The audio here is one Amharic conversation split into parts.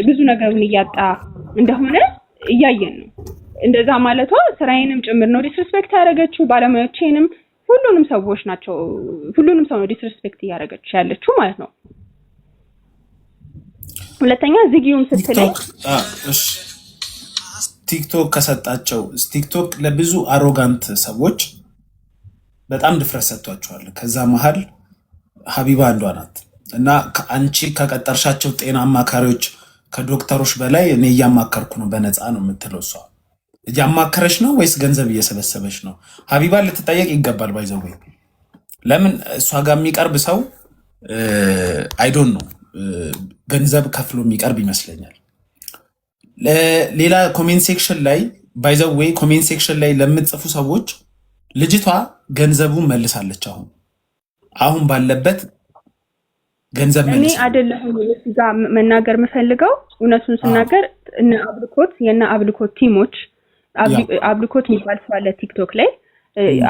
ብዙ ነገሩን እያጣ እንደሆነ እያየን ነው። እንደዛ ማለቷ ስራዬንም ጭምር ነው ዲስሪስፔክት ያደረገችው ባለሙያዎቼንም ሁሉንም ሰዎች ናቸው ሁሉንም ሰው ነው ዲስሪስፔክት ያደረገች ያለችው ማለት ነው። ሁለተኛ ዝጊውን ስትለኝ ቲክቶክ ከሰጣቸው ቲክቶክ ለብዙ አሮጋንት ሰዎች በጣም ድፍረት ሰጥቷቸዋል። ከዛ መሃል ሀቢባ አንዷ ናት እና አንቺ ከቀጠርሻቸው ጤና አማካሪዎች ከዶክተሮች በላይ እኔ እያማከርኩ ነው በነፃ ነው የምትለው። እሷ እያማከረች ነው ወይስ ገንዘብ እየሰበሰበች ነው? ሀቢባ ልትጠየቅ ይገባል። ባይዘው ለምን እሷ ጋር የሚቀርብ ሰው አይዶን ነው ገንዘብ ከፍሎ የሚቀርብ ይመስለኛል። ሌላ ኮሜንት ሴክሽን ላይ ባይዘው ኮሜንት ሴክሽን ላይ ለምትጽፉ ሰዎች ልጅቷ ገንዘቡን መልሳለች። አሁን ባለበት ገንዘብ መልሳለች። እኔ አይደለሁም እዚህ ጋር መናገር የምፈልገው እውነቱን ስናገር እና የና አብልኮት ቲሞች አብልኮት የሚባል ሰው አለ ቲክቶክ ላይ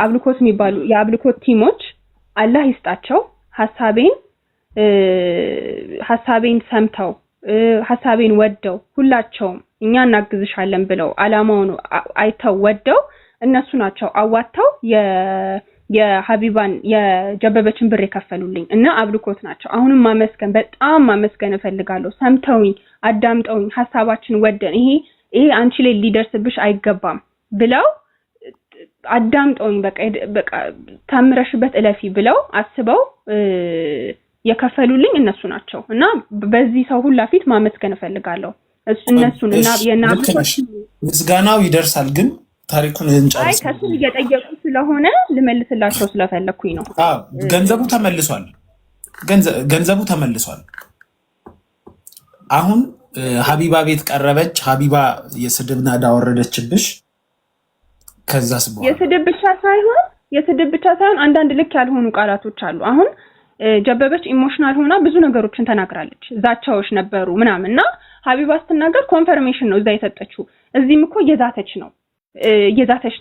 አብልኮት የሚባሉ የአብልኮት ቲሞች አላህ ይስጣቸው ሐሳቤን ሰምተው ሐሳቤን ወደው ሁላቸውም እኛ እናግዝሻለን ብለው አላማውን አይተው ወደው እነሱ ናቸው አዋጣው የሀቢባን የጀበበችን ብር የከፈሉልኝ እና አብልኮት ናቸው። አሁንም በጣም ማመስገን እፈልጋለሁ። ሰምተውኝ አዳምጠውኝ ሐሳባችን ወደን ይሄ አንቺ ላይ ሊደርስብሽ አይገባም ብለው አዳምጠውኝ በቃ ታምረሽበት እለፊ ብለው አስበው የከፈሉልኝ እነሱ ናቸው እና በዚህ ሰው ሁላ ፊት ማመስገን እፈልጋለሁ። እነሱን እና ምስጋናው ይደርሳል ግን ታሪኩን እንጨርስ። ከሱ እየጠየቁ ስለሆነ ልመልስላቸው ስለፈለኩኝ ነው። ገንዘቡ ተመልሷል። አሁን ሀቢባ ቤት ቀረበች። ሀቢባ የስድብ ናዳ ወረደችብሽ። ከዛስ በኋላ የስድብ ብቻ ሳይሆን አንዳንድ ልክ ያልሆኑ ቃላቶች አሉ። አሁን ጀበበች ኢሞሽናል ሆና ብዙ ነገሮችን ተናግራለች። ዛቻዎች ነበሩ ምናምንና ሀቢባ ስትናገር ኮንፈርሜሽን ነው እዛ የሰጠችው። እዚህም እኮ እየዛተች ነው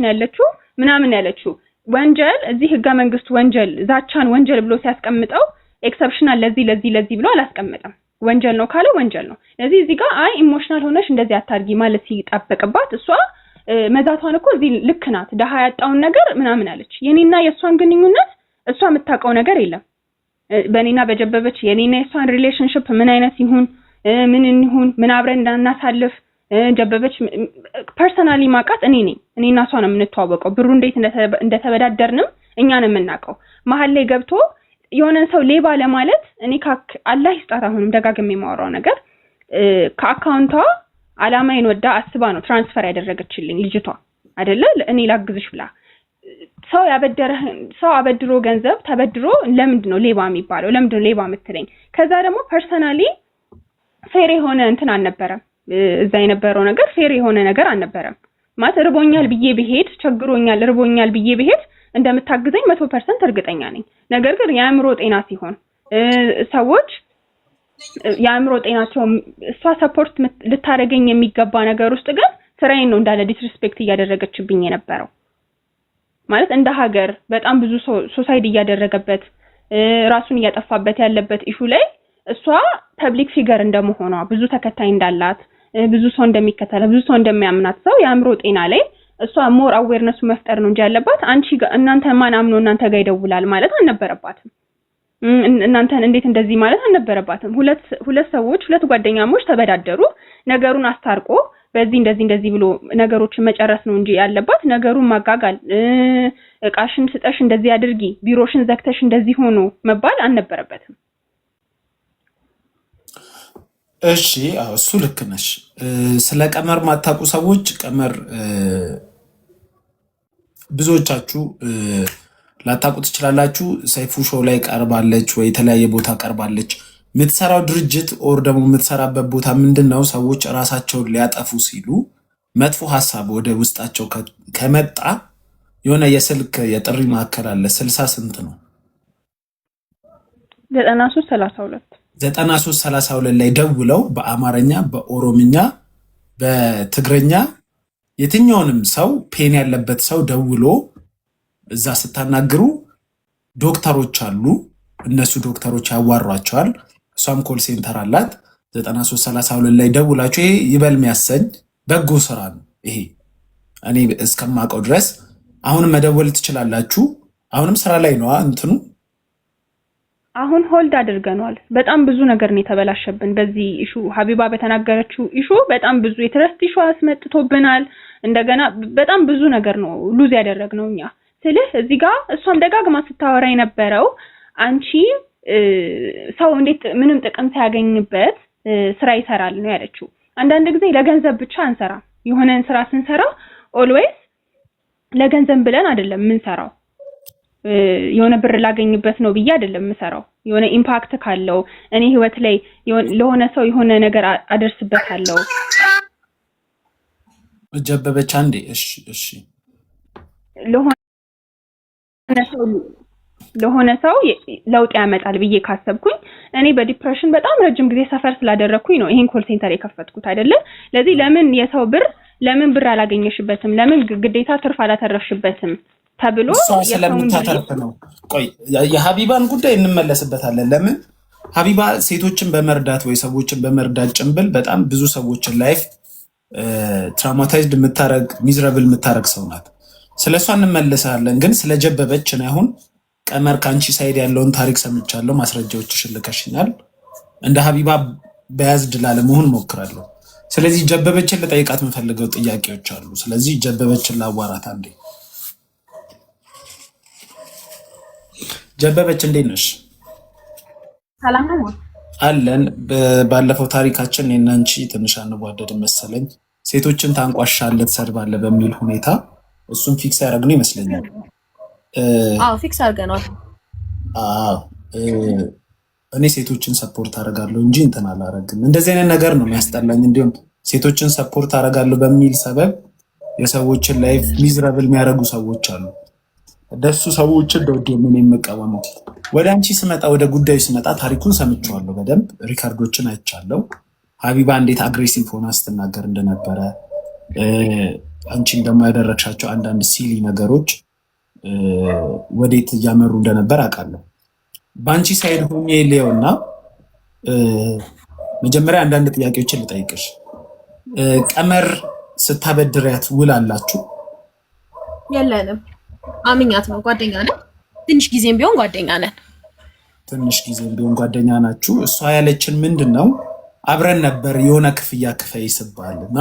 ያለችው ምናምን ያለችው ወንጀል እዚህ ህገ መንግስት ወንጀል ዛቻን ወንጀል ብሎ ሲያስቀምጠው ኤክሰፕሽናል ለዚህ ብሎ አላስቀመጠም። ወንጀል ነው ካለ ወንጀል ነው። ስለዚህ እዚህ ጋር ኢሞሽናል ሆነሽ እንደዚህ አታርጊ ማለት ሲጠበቅባት እሷ መዛቷን እኮ እዚህ ልክ ናት። ደሃ ያጣውን ነገር ምናምን አለች። የኔና የሷን ግንኙነት እሷ የምታውቀው ነገር የለም። በኔና በጀበበች የኔና የሷን ሪሌሽንሺፕ ምን አይነት ይሁን ምን አብረን እንዳናሳልፍ ጀበበች ፐርሰናሊ ማቃት እኔ ነኝ። እኔና እሷ ነው የምንተዋወቀው። ብሩ እንዴት እንደተበዳደርንም እኛ ነው የምናውቀው። መሀል ላይ ገብቶ የሆነን ሰው ሌባ ለማለት እኔ አላህ ይስጣት አሁንም ደጋግሜ የማወራው ነገር ከአካውንቷ አላማዬን ወዳ አስባ ነው ትራንስፈር ያደረገችልኝ ልጅቷ አይደለ እኔ ላግዝሽ ብላ። ሰው አበድሮ ገንዘብ ተበድሮ ለምንድን ነው ሌባ የሚባለው? ለምንድን ነው ሌባ የምትለኝ? ከዛ ደግሞ ፐርሰናሊ ፌር የሆነ እንትን አልነበረም። እዛ የነበረው ነገር ፌር የሆነ ነገር አልነበረም። ማለት ርቦኛል ብዬ ብሄድ ቸግሮኛል ርቦኛል ብዬ ብሄድ እንደምታግዘኝ 100% እርግጠኛ ነኝ። ነገር ግን የአእምሮ ጤና ሲሆን ሰዎች የአእምሮ ጤናቸው እሷ ሰፖርት ልታረገኝ የሚገባ ነገር ውስጥ ግን ስራዬን ነው እንዳለ ዲስሪስፔክት እያደረገችብኝ የነበረው። ማለት እንደ ሀገር በጣም ብዙ ሶሳይድ እያደረገበት ራሱን እያጠፋበት ያለበት ኢሹ ላይ እሷ ፐብሊክ ፊገር እንደመሆኗ ብዙ ተከታይ እንዳላት ብዙ ሰው እንደሚከተለ ብዙ ሰው እንደሚያምናት ሰው የአእምሮ ጤና ላይ እሷ ሞር አዌርነሱ መፍጠር ነው እንጂ ያለባት እናንተ ማን አምኖ እናንተ ጋር ይደውላል ማለት አልነበረባትም። እናንተን እንዴት እንደዚህ ማለት አልነበረባትም። ሁለት ጓደኛሞች ተበዳደሩ። ነገሩን አስታርቆ በዚህ እንደዚህ ብሎ ነገሮችን መጨረስ ነው እንጂ ያለባት ነገሩን ማጋጋል እቃሽን ስጠሽ እንደዚህ አድርጊ ቢሮሽን ዘግተሽ እንደዚህ ሆኖ መባል አልነበረበትም። እሺ እሱ ልክ ነሽ። ስለ ቀመር ማታውቁ ሰዎች ቀመር ብዙዎቻችሁ ላታውቁ ትችላላችሁ። ሰይፉ ሾው ላይ ቀርባለች ወይ የተለያየ ቦታ ቀርባለች። የምትሰራው ድርጅት ኦር ደግሞ የምትሰራበት ቦታ ምንድነው? ሰዎች ራሳቸውን ሊያጠፉ ሲሉ መጥፎ ሀሳብ ወደ ውስጣቸው ከመጣ የሆነ የስልክ የጥሪ ማዕከል አለ። 60 ስንት ነው? 9332 ላይ ደውለው በአማርኛ፣ በኦሮምኛ፣ በትግረኛ የትኛውንም ሰው ፔን ያለበት ሰው ደውሎ እዛ ስታናግሩ ዶክተሮች አሉ። እነሱ ዶክተሮች ያዋሯቸዋል። እሷም ኮል ሴንተር አላት። 9332 ላይ ደውላችሁ ይሄ ይበል የሚያሰኝ በጎ ስራ ነው። ይሄ እኔ እስከማውቀው ድረስ አሁንም መደወል ትችላላችሁ። አሁንም ስራ ላይ ነው እንትኑ አሁን ሆልድ አድርገናል። በጣም ብዙ ነገር ነው የተበላሸብን በዚህ ኢሹ። ሀቢባ በተናገረችው ኢሹ በጣም ብዙ የትረስት ኢሹ አስመጥቶብናል። እንደገና በጣም ብዙ ነገር ነው ሉዝ ያደረግነው እኛ። ስለህ እዚህ ጋር እሷም ደጋግማ ስታወራ የነበረው አንቺ ሰው እንዴት ምንም ጥቅም ሳያገኝበት ስራ ይሰራል ነው ያለችው። አንዳንድ ጊዜ ለገንዘብ ብቻ አንሰራም። የሆነን ስራ ስንሰራ ኦልዌይስ ለገንዘብ ብለን አይደለም የምንሰራው። የሆነ ብር ላገኝበት ነው ብዬ አይደለም የምሰራው። የሆነ ኢምፓክት ካለው እኔ ህይወት ላይ ለሆነ ሰው የሆነ ነገር አደርስበታለሁ። ጀበበች አንዴ እሺ ለሆነ ሰው ለውጥ ያመጣል ብዬ ካሰብኩኝ እኔ በዲፕሬሽን በጣም ረጅም ጊዜ ሰፈር ስላደረኩኝ ነው ይሄን ኮል ሴንተር የከፈትኩት አይደለ? ለዚህ ለምን የሰው ብር አላገኘሽበትም? ለምን ግዴታ ትርፍ አላተረፍሽበትም ተብሎ ስለምታተርፍ ነው። ቆይ የሀቢባን ጉዳይ እንመለስበታለን። ለምን ሀቢባ ሴቶችን በመርዳት ወይ ሰዎችን በመርዳት ጭንብል በጣም ብዙ ሰዎችን ላይፍ ትራውማታይዝድ የምታረግ ሚዝራብል የምታረግ ሰው ናት። ስለሷ እንመለሳለን። ግን ስለጀበበች ነው አሁን ቀመር ካንቺ ሳይድ ያለውን ታሪክ ሰምቻለሁ። ማስረጃዎችሽን ልከሽኛል። እንደ ሀቢባ በያዝድ ላለመሆን ሞክራለሁ። ስለዚህ ጀበበችን ለጠይቃት የምፈልገው ጥያቄዎች አሉ። ስለዚህ ጀበበችን ላዋራት አንዴ። ጀበበች እንዴት ነሽ? ሰላም ነው አለን። ባለፈው ታሪካችን እኔና አንቺ ትንሽ አንዋደድ መሰለኝ። ሴቶችን ታንቋሻለህ፣ ትሰድባለህ በሚል ሁኔታ እሱን ፊክስ ያደረግነው ይመስለኛል። ፊክስ አድርገናል። እኔ ሴቶችን ሰፖርት አደርጋለሁ እንጂ እንትን አላረግም። እንደዚህ አይነት ነገር ነው የሚያስጠላኝ። እንዲሁም ሴቶችን ሰፖርት አደርጋለሁ በሚል ሰበብ የሰዎችን ላይፍ ሚዝራብል የሚያደርጉ ሰዎች አሉ። ደሱ ሰዎችን ደውዴ ምን የምቀበመው። ወደ አንቺ ስመጣ ወደ ጉዳዩ ስመጣ ታሪኩን ሰምቼዋለሁ በደንብ ሪካርዶችን አይቻለሁ። ሀቢባ እንዴት አግሬሲቭ ሆና ስትናገር እንደነበረ አንቺም ደግሞ ያደረግሻቸው አንዳንድ ሲሊ ነገሮች ወዴት እያመሩ እንደነበር አውቃለሁ። በአንቺ ሳይድ ሆኜ ሊየውና መጀመሪያ አንዳንድ ጥያቄዎችን ልጠይቅሽ። ቀመር ስታበድሪያት ውል አላችሁ? የለንም። አምኛት ነው። ጓደኛ ነን። ትንሽ ጊዜም ቢሆን ጓደኛ ነን። ትንሽ ጊዜም ቢሆን ጓደኛ ናችሁ። እሷ ያለችን ምንድን ነው አብረን ነበር የሆነ ክፍያ ክፈይ ይስባል እና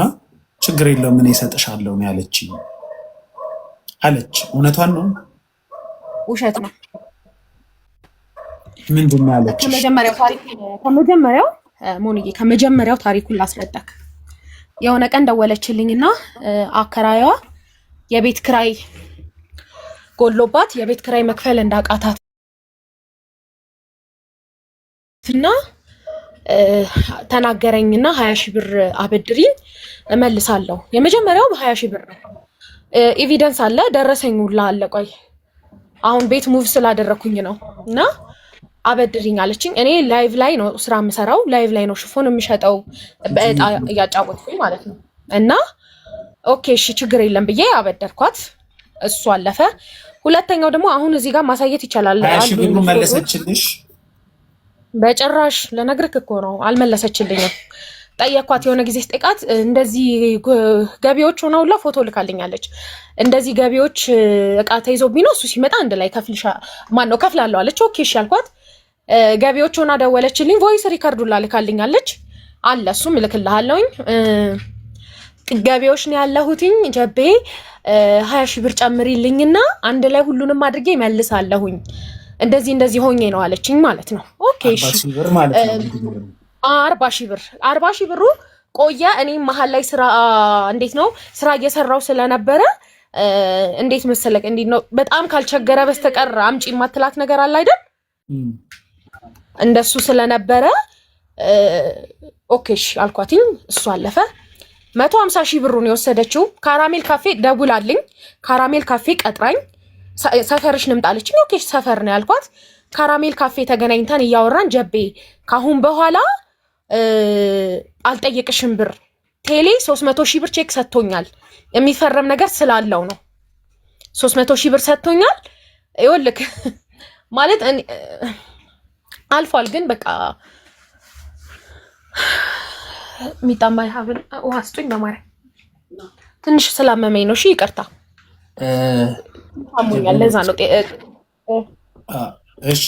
ችግር የለውም እኔ እሰጥሻለሁ ነው ያለችኝ አለች። እውነቷን ነው? ውሸት ነው። ምንድን ነው ያለች? ከመጀመሪያው ታሪኩን ላስረዳክ። የሆነ ቀን ደወለችልኝና አከራይዋ የቤት ክራይ ጎሎባት የቤት ክራይ መክፈል እንዳቃታት እና ተናገረኝና 20 ሺህ ብር አበድሪኝ እመልሳለሁ። የመጀመሪያው 20 ሺህ ብር ነው። ኤቪደንስ አለ፣ ደረሰኝ ሁላ አለ። ቆይ አሁን ቤት ሙቭ ስላደረኩኝ ነው እና አበድሪኝ አለችኝ። እኔ ላይቭ ላይ ነው ስራ የምሰራው፣ ላይቭ ላይ ነው ሽፎን የምሸጠው በእጣ እያጫወትኩኝ ማለት ነው። እና ኦኬ እሺ ችግር የለም ብዬ አበደርኳት። እሱ አለፈ። ሁለተኛው ደግሞ አሁን እዚህ ጋር ማሳየት ይቻላል። 20 ሺህ ብር መለሰችልሽ? በጭራሽ ለነግርክ እኮ ነው አልመለሰችልኝም። ጠየኳት የሆነ ጊዜ ስጠይቃት እንደዚህ ገቢዎች ሆነው ሁላ ፎቶ ልካልኛለች። እንደዚህ ገቢዎች እቃ ተይዞብኝ ነው እሱ ሲመጣ አንድ ላይ ከፍላለሁ አለች። ኦኬ እሺ አልኳት። ገቢዎች ሆና ደወለችልኝ። ቮይስ ሪከርድ ሁላ ልካልኛለች። አለ እሱም እልክልሃለሁኝ። ገቢዎች ነው ያለሁትኝ ጀቤ 20 ሺህ ብር ጨምሪልኝና አንድ ላይ ሁሉንም አድርጌ መልሳለሁኝ እንደዚህ ሆኜ ነው አለችኝ ማለት ነው። ኦኬ እሺ 40 ሺህ ብሩ ቆየ። እኔ መሀል ላይ ስራ እንዴት ነው ስራ እየሰራው ስለነበረ እንዴት መሰለክ እንዴት ነው በጣም ካልቸገረ በስተቀር አምጪ ማትላት ነገር አለ አይደል? እንደሱ ስለነበረ ኦኬ እሺ አልኳትኝ። እሱ አለፈ። 150 ሺህ ብሩን የወሰደችው ካራሜል ካፌ ደውላልኝ። ካራሜል ካፌ ቀጥራኝ ሰፈርሽ ንምጣለችኝ። ኦኬ ሰፈር ነው ያልኳት። ካራሜል ካፌ ተገናኝተን እያወራን ጀቤ ካሁን በኋላ አልጠየቅሽም ብር ቴሌ 300 ሺህ ብር ቼክ ሰጥቶኛል የሚፈረም ነገር ስላለው ነው 300 ሺህ ብር ሰጥቶኛል። ይኸውልህ ማለት አልፏል፣ ግን በቃ ሚጣማ ይሀብን ውሃ ስጡኝ በማርያም ትንሽ ስላመመኝ ነው። እሺ ይቅርታ አሞኛል ለዛ ነው። እሺ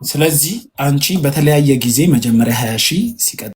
ስለዚህ አንቺ በተለያየ ጊዜ መጀመሪያ 20,000 ሲቀጥ